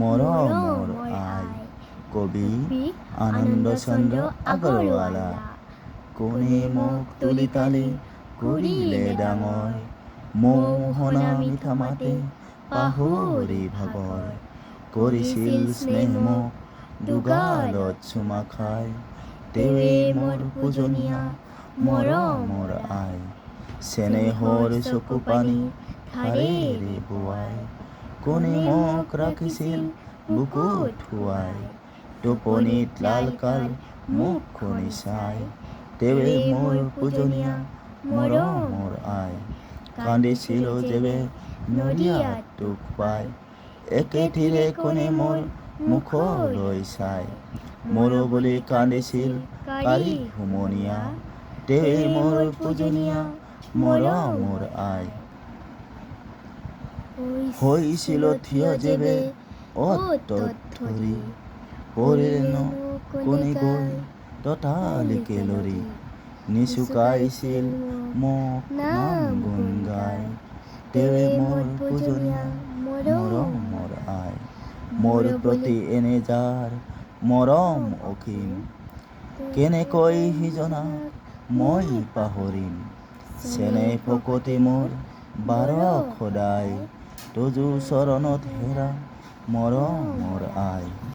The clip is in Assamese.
মৰমৰ আই। কবি আনন্দ চন্দ্ৰ আগৰৱালা। কোনে মোক তুলি তালি কৰিলে ডাঙৰ, মোহনা মিঠা মাতে পাহৰি ভাগৰ। কৰিছিল স্নেহ মোক দুগালত চুমা খাই, তেৱেই মোৰ পূজনীয়া মৰমৰ আই। চেনেহৰ চকু পানী ধাৰেৰে বোৱাই, কোনে মোক ৰাখিছিল বুকুত শুৱাই। টোপনিত লাল কাল মুখখনি চাই, তেৱেই মোৰ পূজনীয়া মৰমৰ আই। কান্দিছিলো যেবে নৰিয়াত দুখ পাই, একেথিৰে কোনে মোৰ মুখলৈ চাই। মৰো বুলি কান্দিছিল কাঢ়ি হুমুনিয়া, তেৱেই মোৰ পূজনীয়া মৰমৰ আই। হৈছিল থিয় যেবে অত ধৰি, পৰিলনো কোনে গৈ ততালিকে লৰি। নিচুকাইছিল মোক নাম গুণ গাই, তেৱেই মোৰ পূজনীয়া মৰমৰ আই। মোৰ প্ৰতি এনে যাৰ মৰম অসীম, কেনেকৈ সিজনাক মই পাহৰিম। চেনেহ ভকতি মোৰ বাৰক সদায়, তুজো চৰণত হেৰা মৰমৰ আই।